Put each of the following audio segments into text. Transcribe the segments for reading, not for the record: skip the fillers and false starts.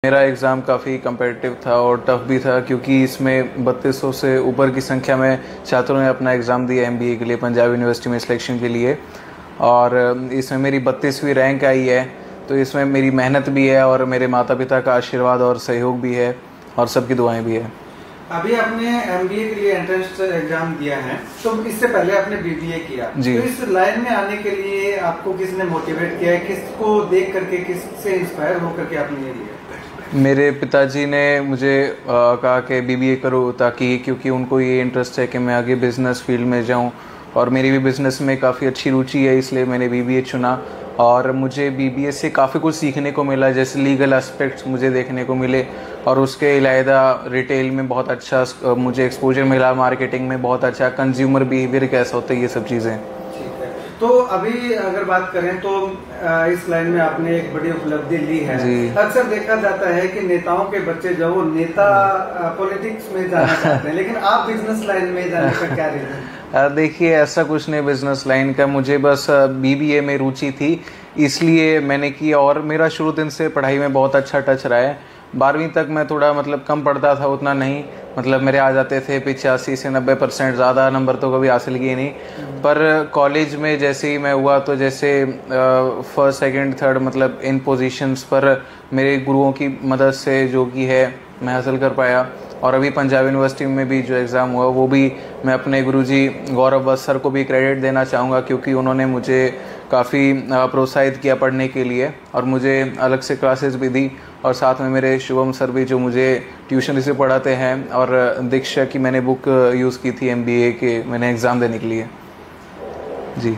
मेरा एग्ज़ाम काफ़ी कम्पिटिटिव था और टफ भी था, क्योंकि इसमें 3200 से ऊपर की संख्या में छात्रों ने अपना एग्ज़ाम दिया एमबीए के लिए पंजाब यूनिवर्सिटी में सिलेक्शन के लिए। और इसमें मेरी 32वीं रैंक आई है। तो इसमें मेरी मेहनत भी है और मेरे माता पिता का आशीर्वाद और सहयोग भी है और सबकी दुआएं भी है। अभी आपने एमबीए के लिए एंट्रेंस एग्जाम दिया है, तो इससे पहले आपने बीबीए किया जी। तो इस लाइन में आने के लिए आपको किसने मोटिवेट किया है, किसको देख करके, किससे इंस्पायर होकर के आपने ये लिया? मेरे पिताजी ने मुझे कहा कि बीबीए करो, ताकि क्योंकि उनको ये इंटरेस्ट है कि मैं आगे बिजनेस फील्ड में जाऊं और मेरी भी बिजनेस में काफ़ी अच्छी रुचि है, इसलिए मैंने बीबीए चुना। और मुझे बीबीए से काफ़ी कुछ सीखने को मिला, जैसे लीगल एस्पेक्ट्स मुझे देखने को मिले और उसके अलावा रिटेल में बहुत अच्छा मुझे एक्सपोजर मिला, मार्केटिंग में बहुत अच्छा, कंज्यूमर बिहेवियर कैसा होता है, ये सब चीज़ें। तो अभी अगर बात करें तो इस लाइन में आपने एक बड़ी उपलब्धि ली है। अक्सर देखा जाता है कि नेताओं के बच्चे जो वो नेता पॉलिटिक्स में जाना चाहते हैं, लेकिन आप बिजनेस लाइन में जाने का क्या रीजन? देखिए, ऐसा कुछ नहीं बिजनेस लाइन का, मुझे बस बीबीए में रुचि थी इसलिए मैंने की। और मेरा शुरू दिन से पढ़ाई में बहुत अच्छा टच रहा है। 12वीं तक मैं थोड़ा कम पढ़ता था, उतना नहीं, मेरे आ जाते थे 85 से 90%, ज़्यादा नंबर तो कभी हासिल किए नहीं। पर कॉलेज में जैसे ही मैं हुआ तो जैसे first second third in positions पर मेरे गुरुओं की मदद से जो कि है मैं हासिल कर पाया। और अभी पंजाब यूनिवर्सिटी में भी जो एग्ज़ाम हुआ वो भी मैं अपने गुरुजी गौरव वत्स सर को भी क्रेडिट देना चाहूँगा, क्योंकि उन्होंने मुझे काफ़ी प्रोत्साहित किया पढ़ने के लिए और मुझे अलग से क्लासेस भी दी। और साथ में मेरे शुभम सर भी जो मुझे ट्यूशन से पढ़ाते हैं, और दीक्षा की मैंने बुक यूज़ की थी एमबीए के मैंने एग्ज़ाम देने के लिए जी।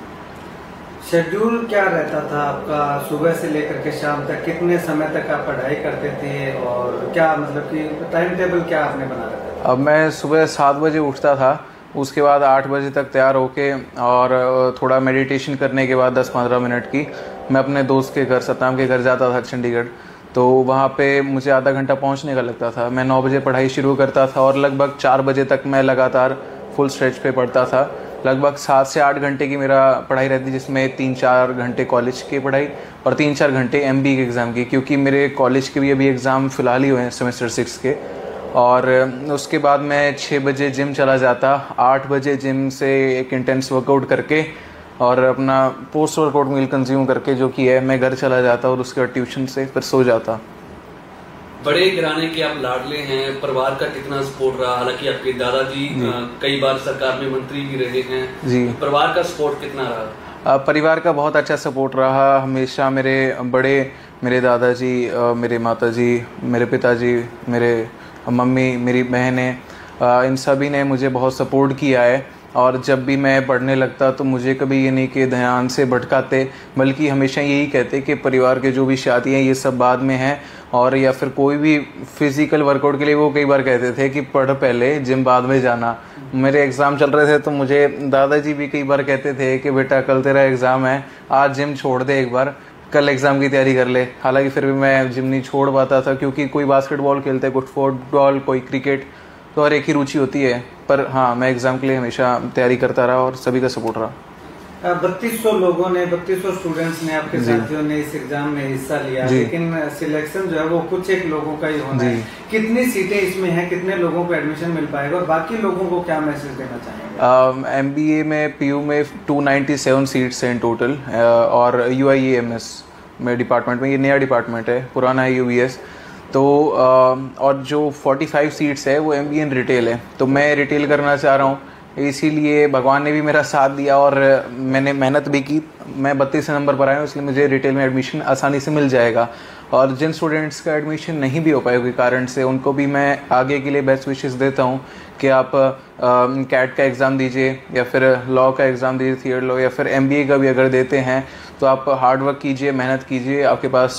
शेड्यूल क्या रहता था आपका सुबह से लेकर के शाम तक? कितने समय तक आप पढ़ाई करते थे और क्या कि टाइम टेबल क्या आपने बना रखा था? अब मैं सुबह 7 बजे उठता था, उसके बाद 8 बजे तक तैयार होके और थोड़ा मेडिटेशन करने के बाद 10-15 मिनट की मैं अपने दोस्त के घर, सतनाम के घर जाता था चंडीगढ़। तो वहाँ पे मुझे आधा घंटा पहुँचने का लगता था। मैं 9 बजे पढ़ाई शुरू करता था और लगभग 4 बजे तक मैं लगातार फुल स्ट्रेच पे पढ़ता था। लगभग 7 से 8 घंटे की मेरा पढ़ाई रहती, जिसमें 3-4 घंटे कॉलेज की पढ़ाई और 3-4 घंटे एमबीए के एग्ज़ाम की, क्योंकि मेरे कॉलेज के भी अभी एग्ज़ाम फ़िलहाल ही हुए हैं सेमेस्टर 6 के। और उसके बाद मैं 6 बजे जिम चला जाता, 8 बजे जिम से एक इंटेंस वर्कआउट करके और अपना पोस्ट वर्कआउट मील कंज्यूम करके जो कि है मैं घर चला जाता और उसके बाद ट्यूशन से फिर सो जाता। बड़े घराने के आप लाडले हैं, परिवार का कितना सपोर्ट रहा? हालांकि आपके दादाजी कई बार सरकार में मंत्री भी रहे हैं जी। परिवार का सपोर्ट कितना रहा? परिवार का बहुत अच्छा सपोर्ट रहा हमेशा। मेरे दादाजी, मेरे माताजी, मेरे पिताजी, मेरे मम्मी, मेरी बहनें, इन सभी ने मुझे बहुत सपोर्ट किया है। और जब भी मैं पढ़ने लगता तो मुझे कभी ये नहीं कि ध्यान से भटकाते, बल्कि हमेशा यही कहते कि परिवार के जो भी शादियाँ ये सब बाद में हैं, और या फिर कोई भी फिजिकल वर्कआउट के लिए वो कई बार कहते थे कि पढ़ पहले, जिम बाद में जाना। मेरे एग्ज़ाम चल रहे थे तो मुझे दादाजी भी कई बार कहते थे कि बेटा कल तेरा एग्ज़ाम है, आज जिम छोड़ दे, एक बार कल एग्ज़ाम की तैयारी कर ले। हालांकि फिर भी मैं जिम नहीं छोड़ पाता था, क्योंकि कोई बास्केटबॉल खेलते, कोई फुटबॉल, कोई क्रिकेट, तो हर एक ही रुचि होती है। पर हाँ, मैं एग्ज़ाम के लिए हमेशा तैयारी करता रहा और सभी का सपोर्ट रहा। 3200 स्टूडेंट्स ने, आपके साथियों ने इस एग्जाम में हिस्सा लिया, लेकिन सिलेक्शन जो है वो कुछ एक लोगों का ही होना है। कितनी सीटें इसमें हैं, कितने लोगों को एडमिशन मिल पाएगा और बाकी लोगों को क्या मैसेज देना चाहेंगे? एमबीए में पीयू में 297 सीट्स हैं टोटल, और यूआईएएमएस में डिपार्टमेंट में, ये नया डिपार्टमेंट है, पुराना है यूवीएस। तो और जो 45 सीट्स है वो एमबीए इन रिटेल है। तो मैं रिटेल करना चाह रहा हूँ, इसीलिए भगवान ने भी मेरा साथ दिया और मैंने मेहनत भी की। मैं 32 नंबर पर आया हूँ, इसलिए मुझे रिटेल में एडमिशन आसानी से मिल जाएगा। और जिन स्टूडेंट्स का एडमिशन नहीं भी हो पाएगा के कारण से, उनको भी मैं आगे के लिए बेस्ट विशेस देता हूँ कि आप कैट का एग्ज़ाम दीजिए या फिर लॉ का एग्ज़ाम दीजिए, थियर लॉ, या फिर एमबीए का भी अगर देते हैं तो आप हार्ड वर्क कीजिए, मेहनत कीजिए। आपके पास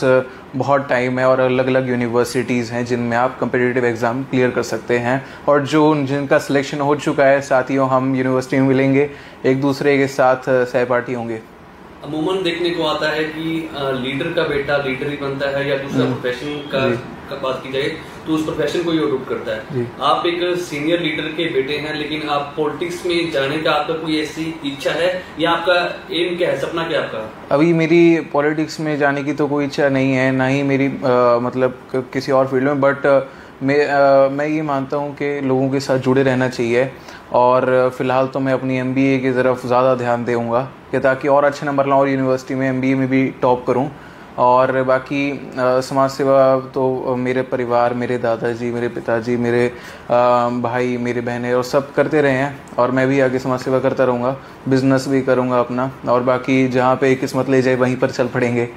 बहुत टाइम है और अलग अलग यूनिवर्सिटीज़ हैं जिनमें आप कम्पिटिटिव एग्ज़ाम क्लियर कर सकते हैं। और जिनका सिलेक्शन हो चुका है साथियों, हम यूनिवर्सिटी में मिलेंगे, एक दूसरे के साथ सहपाठी होंगे। अमूमन देखने को आता है कि लीडर का बेटा लीडर ही बनता है या दूसरा प्रोफेशन का बात की जाए तो उस प्रोफेशन को ही अडॉप्ट करता है। आप एक सीनियर लीडर के बेटे हैं, लेकिन आप पॉलिटिक्स में जाने का आपका कोई ऐसी इच्छा है या आपका एम क्या है, सपना क्या है आपका? अभी मेरी पॉलिटिक्स में जाने की तो कोई इच्छा नहीं है, ना ही मेरी मतलब किसी और फील्ड में, बट मैं ये मानता हूँ कि लोगों के साथ जुड़े रहना चाहिए। और फ़िलहाल तो मैं अपनी MBA की तरफ ज़्यादा ध्यान दूँगा कि ताकि और अच्छे नंबर लाऊँ और यूनिवर्सिटी में MBA में भी टॉप करूँ। और बाकी समाज सेवा तो मेरे परिवार, मेरे दादाजी, मेरे पिताजी, मेरे भाई, मेरे बहनें और सब करते रहे हैं, और मैं भी आगे समाज सेवा करता रहूँगा, बिज़नेस भी करूँगा अपना, और बाकी जहाँ पे किस्मत ले जाए वहीं पर चल पड़ेंगे।